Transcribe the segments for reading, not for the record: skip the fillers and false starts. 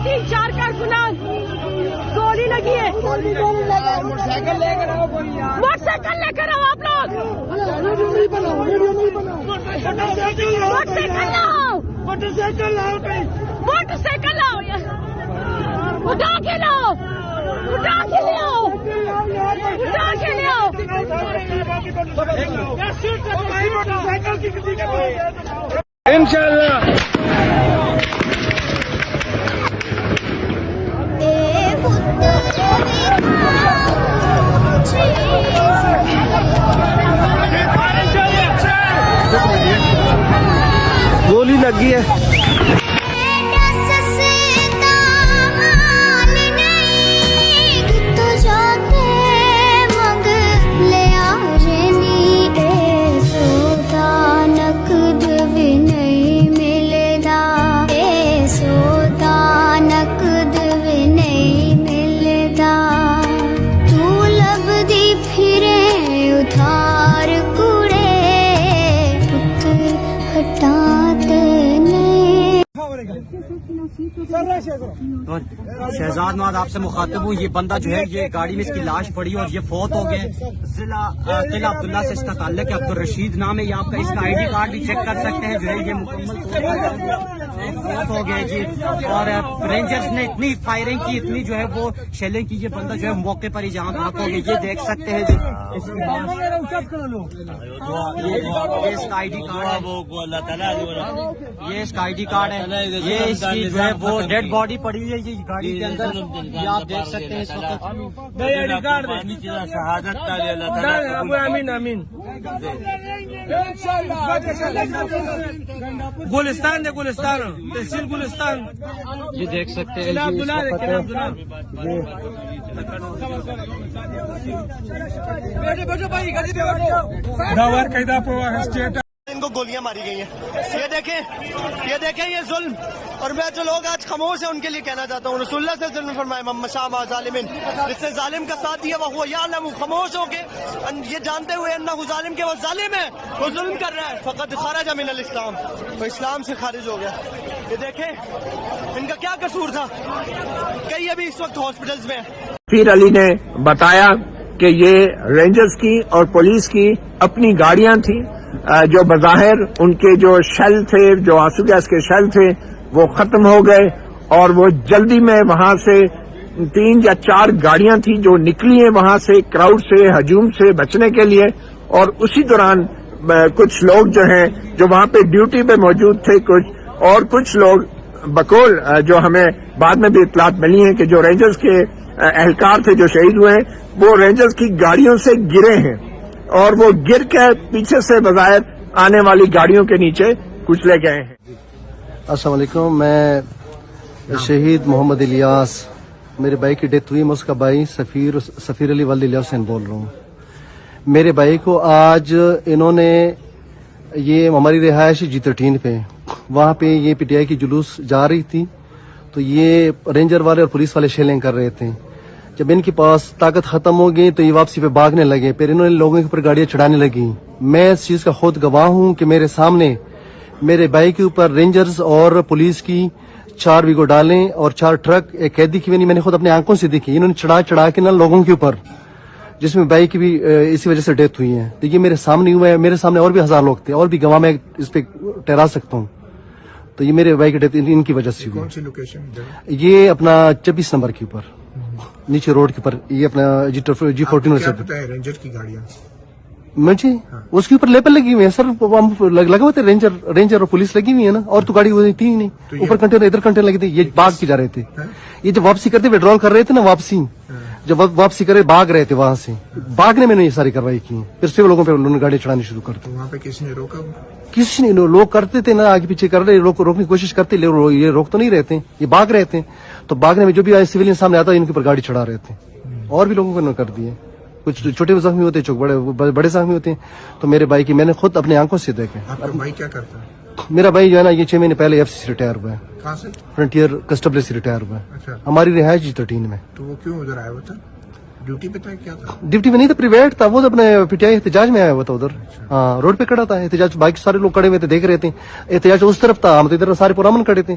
3-4 کارکنان گولی لگی ہے. موٹر سائیکل لے کر آؤ آپ لوگ. موٹر سائیکل لاؤ. اٹھا کے لاؤ. انشاءاللہ گولی لگی ہے. شہزاد نواز آپ سے مخاطب ہوں. یہ بندہ جو ہے یہ گاڑی میں اس کی لاش پڑی اور یہ فوت ہو گئے. ضلع قلعہ عبداللہ سے اس کا تعلق ہے. عبدالرشید نام ہے. یہ آپ کا اس کا ID کارڈ بھی چیک کر سکتے ہیں. جو ہے یہ مکمل فوت ہو گئے جی. اور رینجرز نے اتنی فائرنگ کی, اتنی جو ہے وہ شیلنگ کی. یہ بندہ جو ہے موقع پر ہی جہاں بھاگ ہو گیا. یہ دیکھ سکتے ہیں جی اس کی یہ اس کا ID کارڈ ہے. یہ اس کا ID کارڈ ہے. یہ اس کی جو ہے وہ ڈیڈ باڈی پڑی ہوئی ہے یہ گاڑی کے اندر. یہ آپ دیکھ سکتے ہیں اس وقت. گلستان ہے, گلستان تحصیل گلستان. یہ دیکھ سکتے ہیں ان کو گولیاں ماری گئی ہیں. یہ دیکھیں یہ ظلم. اور میں جو لوگ آج خاموش ہیں ان کے لیے کہنا چاہتا ہوں, رسول اللہ صلی اللہ علیہ وسلم نے فرمایا مشام ظالمین, جس نے ظالم کا ساتھ دیا وہ یعلم, خاموش ہو کے یہ جانتے ہوئے انہ ظالم کے وہ ظالم ہے, وہ ظلم کر رہا ہے, فقط خرج من الاسلام, وہ اسلام سے خارج ہو گیا. یہ دیکھیں ان کا کیا قصور تھا. کئی ابھی اس وقت ہاسپٹلز میں ہیں. پیر علی نے بتایا کہ یہ رینجرز کی اور پولیس کی اپنی گاڑیاں تھیں جو بظاہر ان کے جو شیل تھے, جو آنسو گیس کے شیل تھے وہ ختم ہو گئے. اور وہ جلدی میں وہاں سے 3 یا 4 گاڑیاں تھیں جو نکلی ہیں وہاں سے کراؤڈ سے, ہجوم سے بچنے کے لیے. اور اسی دوران کچھ لوگ جو ہیں جو وہاں پہ ڈیوٹی پہ موجود تھے کچھ لوگ بقول جو ہمیں بعد میں بھی اطلاعات ملی ہیں کہ جو رینجرز کے اہلکار تھے جو شہید ہوئے ہیں وہ رینجرز کی گاڑیوں سے گرے ہیں اور وہ گر کے پیچھے سے بظاہر آنے والی گاڑیوں کے نیچے کچلے گئے ہیں. السلام علیکم. میں شہید محمد الیاس, میرے بھائی کی ڈیتھ ہوئی. میں اس کا بھائی سفیر علی ولد الیاس حسین بول رہا ہوں. میرے بھائی کو آج انہوں نے یہ ہماری رہائش G13 پہ, وہاں پہ یہ PTI کی جلوس جا رہی تھی تو یہ رینجر والے اور پولیس والے شیلنگ کر رہے تھے. جب ان کے پاس طاقت ختم ہو گئی تو یہ واپسی پہ بھاگنے لگے. پھر انہوں نے لوگوں کے اوپر گاڑیاں چڑھانے لگی. میں اس چیز کا خود گواہ ہوں کہ میرے سامنے میرے بھائی کے اوپر رینجرز اور پولیس کی 4 ویگو ڈالیں اور 4 ٹرک ایک قیدی کی میں نے خود اپنے آنکھوں سے دیکھی. انہوں نے چڑھا کے نا لوگوں کے اوپر, جس میں بھائی کی بھی اسی وجہ سے ڈیتھ ہوئی ہے. تو یہ میرے سامنے ہوا ہے. میرے سامنے اور بھی 1000 لوگ تھے, اور بھی گواہ میں اس پہ ٹھہرا سکتا ہوں. تو یہ میرے بھائی کی ڈیتھ ان کی وجہ سے ہوئی. کون سی لوکیشن؟ یہ اپنا 24 نمبر کے اوپر نیچے روڈ کے اوپر. یہ اپنا G14 رینجر کی گاڑیاں مجھے اس کے اوپر لیبل لگی ہوئی ہے سر, لگے ہوئے تھے رینجر اور پولیس لگی ہوئی ہے نا, اور تو گاڑی تھی ہی نہیں. اوپر کنٹینر ادھر کنٹینر لگے تھے. یہ بھاگ کے جا رہے تھے. یہ جب واپسی کرتے وڈرول کر رہے تھے نا, جب واپسی کرے بھاگ رہے تھے وہاں سے, بھاگنے میں نے یہ ساری کاروائی کی. پھر سے لوگوں پہ انہوں نے گاڑی چڑھانی شروع کر دی. وہاں پہ کسی نے روکا؟ کسی نے, لوگ کرتے تھے نا آگے پیچھے کر رہے, روکنے کی کوشش کرتے, یہ روک تو نہیں رہتے, یہ بھاگ رہے تھے. تو بھاگنے میں جو بھی سویلین سامنے آتا ان کے اوپر گاڑی چڑھا رہے تھے. اور بھی لوگوں کو انہوں نے کر دیے. کچھ چھوٹے زخمی ہوتے ہیں, بڑے زخمی ہوتے ہیں. تو میرے بھائی کی میں نے خود اپنے آنکھوں سے دیکھے. آپ کا بھائی کیا کرتا ہے؟ میرا بھائی جو ہے نا یہ 6 مہینے پہلے FCC سے ریٹائر ہوا ہے. کہاں سے؟ فرنٹیئر کسٹمبلی سے ریٹائر ہوا ہے. اچھا. ہماری رہائش G13 میں. تو وہ کیوں ادھر آیا ہوا تھا؟ ڈیوٹی پہ تھا کیا تھا؟ ڈیوٹی میں نہیں تھا, پرائیویٹ تھا. وہ اپنے PTI احتجاج میں آیا ہوا تھا ادھر. ہاں, روڈ پہ کھڑا تھا احتجاج. باقی سارے لوگ کھڑے ہوئے تھے, دیکھ رہے تھے. احتجاج اس طرف تھا, ہم تو ادھر سارے پرامن کھڑے تھے.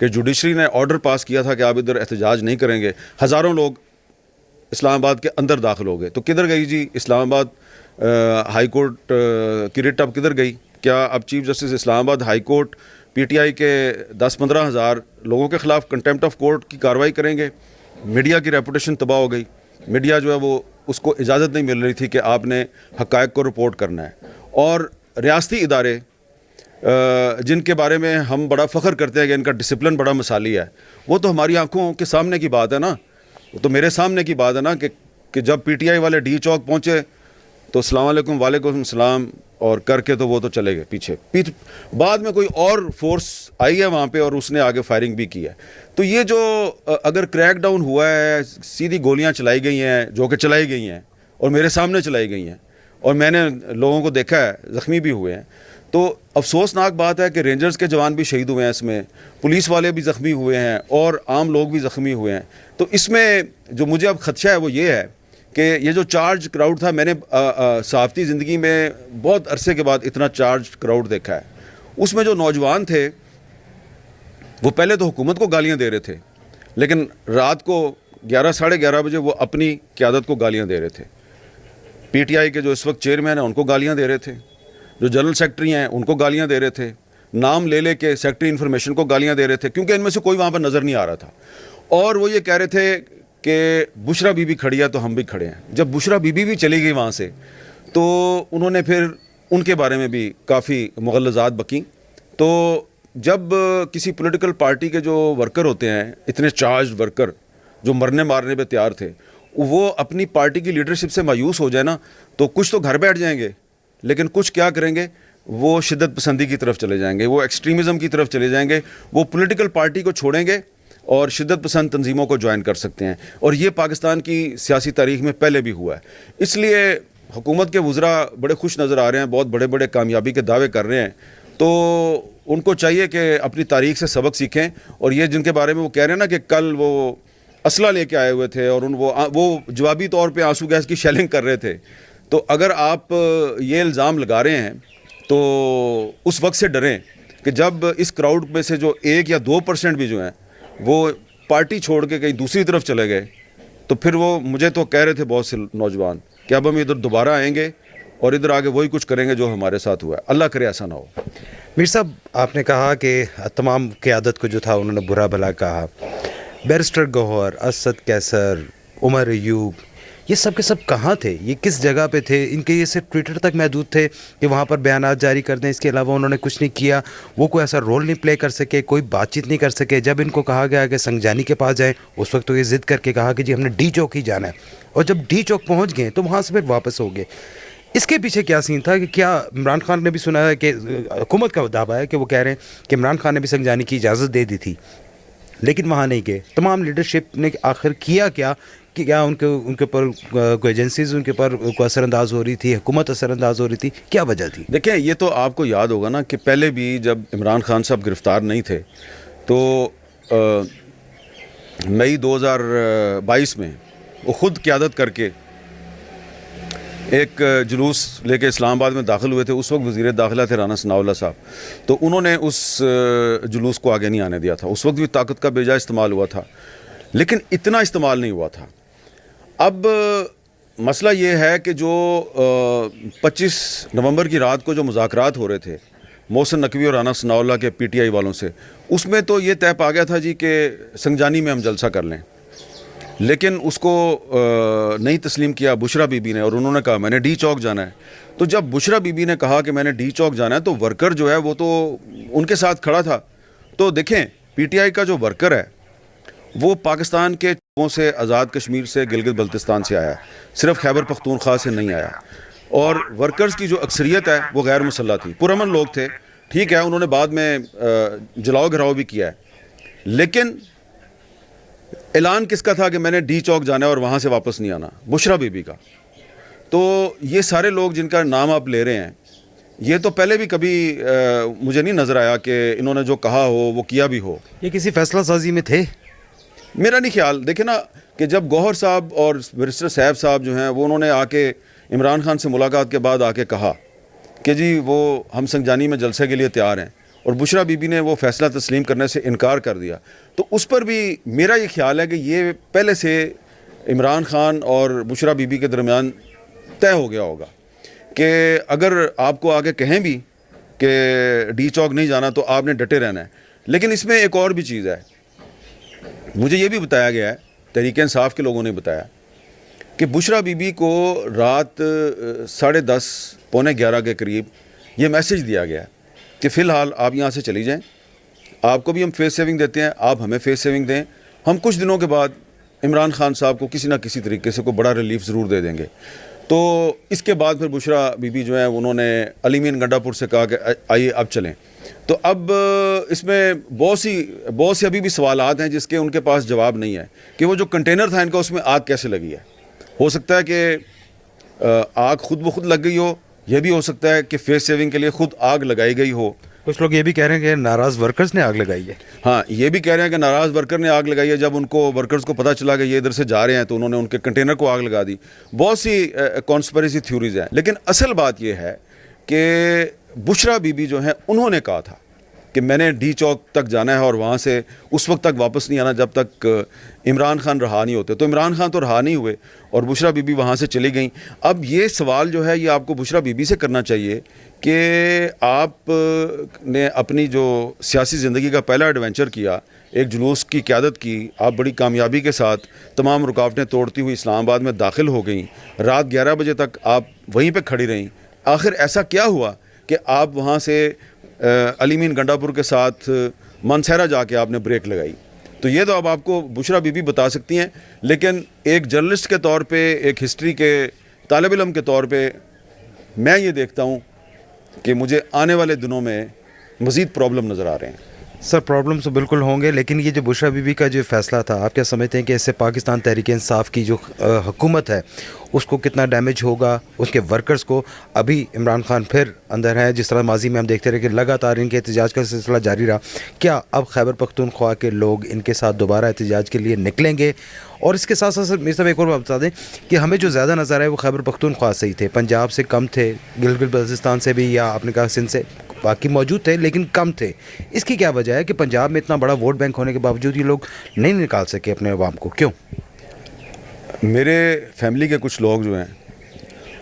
کہ جوڈیشری نے آرڈر پاس کیا تھا کہ آپ ادھر احتجاج نہیں کریں گے، ہزاروں لوگ اسلام آباد کے اندر داخل ہو گئے. تو کدھر گئی جی اسلام آباد ہائی کورٹ کی رٹ اب کدھر گئی؟ کیا اب چیف جسٹس اسلام آباد high court P T I کے 10-15 ہزار لوگوں کے خلاف کنٹیمپٹ آف کورٹ کی کارروائی کریں گے؟ میڈیا کی ریپوٹیشن تباہ ہو گئی. میڈیا جو ہے وہ اس کو اجازت نہیں مل رہی تھی کہ آپ نے حقائق کو رپورٹ کرنا ہے. اور ریاستی ادارے جن کے بارے میں ہم بڑا فخر کرتے ہیں کہ ان کا ڈسپلن بڑا مثالی ہے، وہ تو ہماری آنکھوں کے سامنے کی بات ہے نا. وہ تو میرے سامنے کی بات ہے نا کہ جب پی ٹی آئی والے ڈی چوک پہنچے تو السلام علیکم وعلیکم السلام اور کر کے تو وہ تو چلے گئے پیچھے. بعد میں کوئی اور فورس آئی ہے وہاں پہ اور اس نے آگے فائرنگ بھی کی ہے. تو یہ جو اگر کریک ڈاؤن ہوا ہے، سیدھی گولیاں چلائی گئی ہیں جو کہ چلائی گئی ہیں اور میرے سامنے چلائی گئی ہیں اور میں نے لوگوں کو دیکھا ہے، زخمی بھی ہوئے ہیں. تو افسوسناک بات ہے کہ رینجرز کے جوان بھی شہید ہوئے ہیں اس میں، پولیس والے بھی زخمی ہوئے ہیں اور عام لوگ بھی زخمی ہوئے ہیں. تو اس میں جو مجھے اب خدشہ ہے وہ یہ ہے کہ یہ جو چارج کراؤڈ تھا، میں نے صحافتی زندگی میں بہت عرصے کے بعد اتنا چارج کراؤڈ دیکھا ہے. اس میں جو نوجوان تھے وہ پہلے تو حکومت کو گالیاں دے رہے تھے، لیکن رات کو 11-11:30 بجے وہ اپنی قیادت کو گالیاں دے رہے تھے. پی ٹی آئی کے جو اس وقت چیئرمین ہیں ان کو گالیاں دے رہے تھے، جو جنرل سیکرٹری ہیں ان کو گالیاں دے رہے تھے، نام لے کے سیکرٹری انفارمیشن کو گالیاں دے رہے تھے، کیونکہ ان میں سے کوئی وہاں پر نظر نہیں آ رہا تھا. اور وہ یہ کہہ رہے تھے کہ بشرا بی بی کھڑی ہے تو ہم بھی کھڑے ہیں. جب بشرا بی بی بھی چلی گئی وہاں سے تو انہوں نے پھر ان کے بارے میں بھی کافی مغلظات بکیں. تو جب کسی پولیٹیکل پارٹی کے جو ورکر ہوتے ہیں، اتنے چارجڈ ورکر جو مرنے مارنے پہ تیار تھے، وہ اپنی پارٹی کی لیڈرشپ سے مایوس ہو جائے نا تو کچھ تو گھر بیٹھ جائیں گے، لیکن کچھ کیا کریں گے، وہ شدت پسندی کی طرف چلے جائیں گے، وہ ایکسٹریمزم کی طرف چلے جائیں گے، وہ پولیٹیکل پارٹی کو چھوڑیں گے اور شدت پسند تنظیموں کو جوائن کر سکتے ہیں. اور یہ پاکستان کی سیاسی تاریخ میں پہلے بھی ہوا ہے. اس لیے حکومت کے وزراء بڑے خوش نظر آ رہے ہیں، بہت بڑے بڑے کامیابی کے دعوے کر رہے ہیں. تو ان کو چاہیے کہ اپنی تاریخ سے سبق سیکھیں. اور یہ جن کے بارے میں وہ کہہ رہے ہیں نا کہ کل وہ اسلحہ لے کے آئے ہوئے تھے اور وہ جوابی طور پہ آنسو گیس کی شیلنگ کر رہے تھے، تو اگر آپ یہ الزام لگا رہے ہیں تو اس وقت سے ڈریں کہ جب اس کراؤڈ میں سے جو 1 یا 2% بھی جو ہیں وہ پارٹی چھوڑ کے کہیں دوسری طرف چلے گئے تو پھر وہ مجھے تو کہہ رہے تھے بہت سے نوجوان کہ اب ہم ادھر دوبارہ آئیں گے اور ادھر آگے وہی کچھ کریں گے جو ہمارے ساتھ ہوا ہے. اللہ کرے ایسا نہ ہو. میر صاحب، آپ نے کہا کہ تمام قیادت کو جو تھا انہوں نے برا بھلا کہا. بیرسٹر گوہر، اسد کیسر، عمر ایوب، یہ سب کے سب کہاں تھے؟ یہ کس جگہ پہ تھے؟ ان کے یہ صرف ٹویٹر تک محدود تھے کہ وہاں پر بیانات جاری کر دیں، اس کے علاوہ انہوں نے کچھ نہیں کیا. وہ کوئی ایسا رول نہیں پلے کر سکے، کوئی بات چیت نہیں کر سکے. جب ان کو کہا گیا کہ سنگجانی کے پاس جائیں، اس وقت تو یہ ضد کر کے کہا کہ جی ہم نے ڈی چوک ہی جانا ہے، اور جب ڈی چوک پہنچ گئے تو وہاں سے پھر واپس ہو گئے. اس کے پیچھے کیا سین تھا؟ کہ کیا عمران خان نے بھی سنا ہے کہ حکومت کا دعویٰ ہے کہ وہ کہہ رہے ہیں کہ عمران خان نے بھی سنگجانی کی اجازت دے دی تھی لیکن وہاں نہیں گئے. تمام لیڈرشپ نے آخر کیا کیا کہ کیا ان کے اوپر کوئی ایجنسیز ان کے اوپر کوئی اثر انداز ہو رہی تھی، حکومت اثر انداز ہو رہی تھی، کیا وجہ تھی؟ دیکھیں، یہ تو آپ کو یاد ہوگا نا کہ پہلے بھی جب عمران خان صاحب گرفتار نہیں تھے تو مئی 2022 میں وہ خود قیادت کر کے ایک جلوس لے کے اسلام آباد میں داخل ہوئے تھے. اس وقت وزیر داخلہ تھے رانا ثناء اللہ صاحب، تو انہوں نے اس جلوس کو آگے نہیں آنے دیا تھا. اس وقت بھی طاقت کا بیجا استعمال ہوا تھا، لیکن اتنا استعمال نہیں ہوا تھا. اب مسئلہ یہ ہے کہ جو 25 نومبر کی رات کو جو مذاکرات ہو رہے تھے محسن نقوی اور رانا ثناء اللہ کے پی ٹی آئی والوں سے، اس میں تو یہ طے پا گیا تھا جی کہ سنگجانی میں ہم جلسہ کر لیں، لیکن اس کو نہیں تسلیم کیا بشرا بی بی نے، اور انہوں نے کہا میں نے ڈی چوک جانا ہے. تو جب بشرا بی بی نے کہا کہ میں نے ڈی چوک جانا ہے تو ورکر جو ہے وہ تو ان کے ساتھ کھڑا تھا. تو دیکھیں، پی ٹی آئی کا جو ورکر ہے وہ پاکستان کے صوبوں سے، آزاد کشمیر سے، گلگت بلتستان سے آیا، صرف خیبر پختونخوا سے نہیں آیا. اور ورکرز کی جو اکثریت ہے وہ غیر مسلح تھی، پرامن لوگ تھے. ٹھیک ہے، انہوں نے بعد میں جلاؤ گھراؤ بھی کیا ہے، لیکن اعلان کس کا تھا کہ میں نے ڈی چوک جانا ہے اور وہاں سے واپس نہیں آنا؟ بشرا بی بی کا. تو یہ سارے لوگ جن کا نام آپ لے رہے ہیں، یہ تو پہلے بھی کبھی مجھے نہیں نظر آیا کہ انہوں نے جو کہا ہو وہ کیا بھی ہو. یہ کسی فیصلہ سازی میں تھے؟ میرا نہیں خیال. دیکھیں نا کہ جب گوہر صاحب اور بیرسٹر صاحب صاحب جو ہیں وہ انہوں نے آ کے عمران خان سے ملاقات کے بعد آ کے کہا کہ جی وہ ہم سنگجانی میں جلسے کے لیے تیار ہیں، اور بشرا بی بی نے وہ فیصلہ تسلیم کرنے سے انکار کر دیا، تو اس پر بھی میرا یہ خیال ہے کہ یہ پہلے سے عمران خان اور بشرا بی بی کے درمیان طے ہو گیا ہوگا کہ اگر آپ کو آگے کہیں بھی کہ ڈی چوک نہیں جانا تو آپ نے ڈٹے رہنا ہے۔ لیکن اس میں ایک اور بھی چیز ہے، مجھے یہ بھی بتایا گیا ہے، تحریک انصاف کے لوگوں نے بتایا کہ بشرا بی بی کو رات 10:30 پونے 11 کے قریب یہ میسج دیا گیا کہ فی الحال آپ یہاں سے چلی جائیں، آپ کو بھی ہم فیس سیونگ دیتے ہیں، آپ ہمیں فیس سیونگ دیں، ہم کچھ دنوں کے بعد عمران خان صاحب کو کسی نہ کسی طریقے سے کوئی بڑا ریلیف ضرور دے دیں گے۔ تو اس کے بعد پھر بشرا بی بی جو ہیں انہوں نے علی مین گنڈا پور سے کہا کہ آئیے اب چلیں۔ تو اب اس میں بہت سے ابھی بھی سوالات ہیں جس کے ان کے پاس جواب نہیں ہے کہ وہ جو کنٹینر تھا ان کا، اس میں آگ کیسے لگی ہے۔ ہو سکتا ہے کہ آگ خود بخود لگ گئی ہو، یہ بھی ہو سکتا ہے کہ فیس سیونگ کے لیے خود آگ لگائی گئی ہو۔ کچھ لوگ یہ بھی کہہ رہے ہیں کہ ناراض ورکرز نے آگ لگائی ہے۔ ہاں، یہ بھی کہہ رہے ہیں کہ ناراض ورکر نے آگ لگائی ہے، جب ان کو ورکرز کو پتہ چلا کہ یہ ادھر سے جا رہے ہیں تو انہوں نے ان کے کنٹینر کو آگ لگا دی۔ بہت سی کانسپریسی تھیوریز ہیں، لیکن اصل بات یہ ہے کہ بشرا بی بی جو ہیں انہوں نے کہا تھا کہ میں نے ڈی چوک تک جانا ہے اور وہاں سے اس وقت تک واپس نہیں آنا جب تک عمران خان رہا نہیں ہوتے۔ تو عمران خان تو رہا نہیں ہوئے اور بشرا بی بی وہاں سے چلی گئیں۔ اب یہ سوال جو ہے یہ آپ کو بشرا بی بی سے کرنا چاہیے کہ آپ نے اپنی جو سیاسی زندگی کا پہلا ایڈونچر کیا، ایک جلوس کی قیادت کی، آپ بڑی کامیابی کے ساتھ تمام رکاوٹیں توڑتی ہوئی اسلام آباد میں داخل ہو گئیں، رات 11 بجے تک آپ وہیں پہ کھڑی رہیں۔ آخر ایسا کیا ہوا کہ آپ وہاں سے علی مین گنڈا پور کے ساتھ منسہرہ جا کے آپ نے بریک لگائی؟ تو یہ تو اب آپ کو بشرا بی بی بتا سکتی ہیں، لیکن ایک جرنلسٹ کے طور پہ، ایک ہسٹری کے طالب علم کے طور پہ میں یہ دیکھتا ہوں کہ مجھے آنے والے دنوں میں مزید پرابلم نظر آ رہے ہیں۔ سر پرابلمس تو بالکل ہوں گے، لیکن یہ جو بشرا بی بی کا جو فیصلہ تھا، آپ کیا سمجھتے ہیں کہ اس سے پاکستان تحریک انصاف کی جو حکومت ہے اس کو کتنا ڈیمیج ہوگا، اس کے ورکرز کو؟ ابھی عمران خان پھر اندر ہیں، جس طرح ماضی میں ہم دیکھتے رہے کہ لگاتار ان کے احتجاج کا سلسلہ جاری رہا، کیا اب خیبر پختونخوا کے لوگ ان کے ساتھ دوبارہ احتجاج کے لیے نکلیں گے؟ اور اس کے ساتھ ساتھ میر صاحب ایک اور بات بتا دیں کہ ہمیں جو زیادہ نظر آئے وہ خیبر پختونخوا سے ہی تھے، پنجاب سے کم تھے، گلگت بلتستان سے بھی، یا آپ نے کہا سندھ سے، باقی موجود تھے لیکن کم تھے۔ اس کی کیا وجہ ہے کہ پنجاب میں اتنا بڑا ووٹ بینک ہونے کے باوجود یہ لوگ نہیں نکال سکے اپنے عوام کو؟ کیوں؟ میرے فیملی کے کچھ لوگ جو ہیں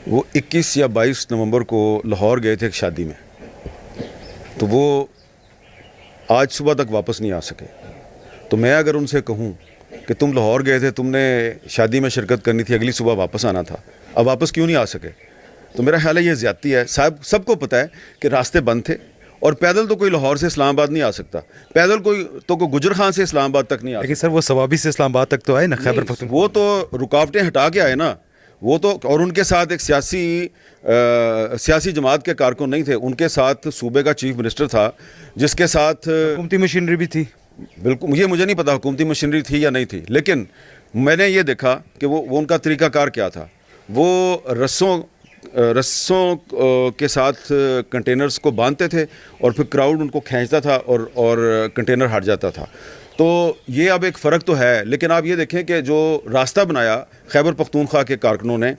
وہ 21 یا 22 نومبر کو لاہور گئے تھے ایک شادی میں، تو وہ آج صبح تک واپس نہیں آ سکے۔ تو میں اگر ان سے کہوں کہ تم لاہور گئے تھے، تم نے شادی میں شرکت کرنی تھی، اگلی صبح واپس آنا تھا، اب واپس کیوں نہیں آ سکے؟ تو میرا خیال ہے یہ زیادتی ہے۔ صاحب سب کو پتہ ہے کہ راستے بند تھے، اور پیدل تو کوئی لاہور سے اسلام آباد نہیں آ سکتا، پیدل کوئی گجر خان سے اسلام آباد تک نہیں آ سکتا۔ لیکن سر وہ ثوابی سے اسلام آباد تک تو آئے نا، خیبر پختونخوا وہ تو رکاوٹیں ہٹا کے آئے نا، وہ تو، اور ان کے ساتھ ایک سیاسی جماعت کے کارکن نہیں تھے، ان کے ساتھ صوبے کا چیف منسٹر تھا جس کے ساتھ حکومتی مشینری بھی تھی۔ بالکل، یہ مجھے نہیں پتا حکومتی مشینری تھی یا نہیں تھی، لیکن میں نے یہ دیکھا کہ وہ ان کا طریقہ کار کیا تھا۔ وہ رسوں کے ساتھ کنٹینرز کو باندھتے تھے اور پھر کراؤڈ ان کو کھینچتا تھا اور کنٹینر ہٹ جاتا تھا۔ تو یہ اب ایک فرق تو ہے، لیکن آپ یہ دیکھیں کہ جو راستہ بنایا خیبر پختونخوا کے کارکنوں نے،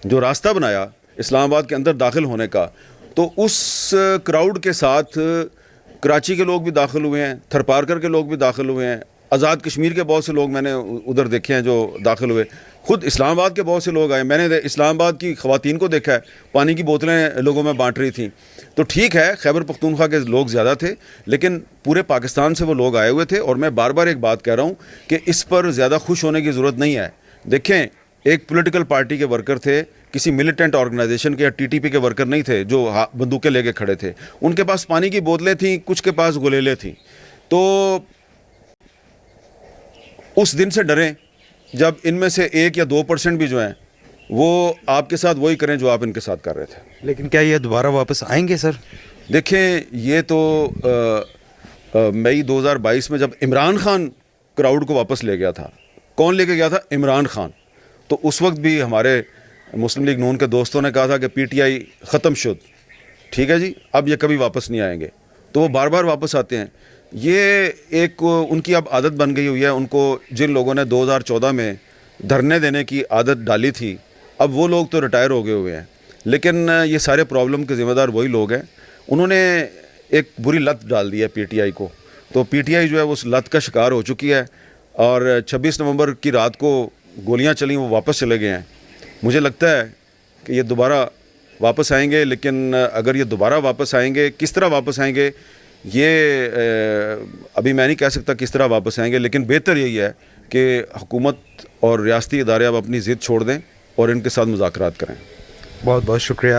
جو راستہ بنایا اسلام آباد کے اندر داخل ہونے کا، تو اس کراؤڈ کے ساتھ کراچی کے لوگ بھی داخل ہوئے ہیں، تھرپارکر کے لوگ بھی داخل ہوئے ہیں، آزاد کشمیر کے بہت سے لوگ میں نے ادھر دیکھے ہیں جو داخل ہوئے، خود اسلام آباد کے بہت سے لوگ آئے، میں نے اسلام آباد کی خواتین کو دیکھا ہے، پانی کی بوتلیں لوگوں میں بانٹ رہی تھیں۔ تو ٹھیک ہے خیبر پختونخوا کے لوگ زیادہ تھے، لیکن پورے پاکستان سے وہ لوگ آئے ہوئے تھے، اور میں بار بار ایک بات کہہ رہا ہوں کہ اس پر زیادہ خوش ہونے کی ضرورت نہیں ہے۔ دیکھیں، ایک پولیٹیکل پارٹی کے ورکر تھے، کسی ملیٹنٹ آرگنائزیشن کے یا ٹی ٹی پی کے ورکر نہیں تھے جو بندوقیں لے کے کھڑے تھے، ان کے پاس پانی کی بوتلیں تھیں، کچھ کے پاس گلیلیں تھیں۔ تو اس دن سے ڈریں جب ان میں سے 1 یا 2% بھی جو ہیں وہ آپ کے ساتھ وہی کریں جو آپ ان کے ساتھ کر رہے تھے۔ لیکن کیا یہ دوبارہ واپس آئیں گے سر؟ دیکھیں، یہ تو مئی 2022 میں جب عمران خان کراؤڈ کو واپس لے گیا تھا، کون لے کے گیا تھا؟ عمران خان۔ تو اس وقت بھی ہمارے مسلم لیگ نون کے دوستوں نے کہا تھا کہ پی ٹی آئی ختم شد، ٹھیک ہے جی، اب یہ کبھی واپس نہیں آئیں گے۔ تو وہ بار بار واپس آتے ہیں۔ یہ ایک ان کی اب عادت بن گئی ہوئی ہے، ان کو جن لوگوں نے 2014 میں دھرنے دینے کی عادت ڈالی تھی، اب وہ لوگ تو ریٹائر ہو گئے ہوئے ہیں، لیکن یہ سارے پرابلم کے ذمہ دار وہی لوگ ہیں۔ انہوں نے ایک بری لت ڈال دی ہے پی ٹی آئی کو. تو پی ٹی آئی جو ہے وہ اس لت کا شکار ہو چکی ہے اور 26 نومبر کی رات کو گولیاں چلیں وہ واپس چلے گئے ہیں. مجھے لگتا ہے کہ یہ دوبارہ واپس آئیں گے, لیکن اگر یہ دوبارہ واپس آئیں گے, کس طرح واپس آئیں گے یہ ابھی میں نہیں کہہ سکتا کس طرح واپس آئیں گے, لیکن بہتر یہی ہے کہ حکومت اور ریاستی ادارے اب اپنی ضد چھوڑ دیں اور ان کے ساتھ مذاکرات کریں. بہت بہت شکریہ.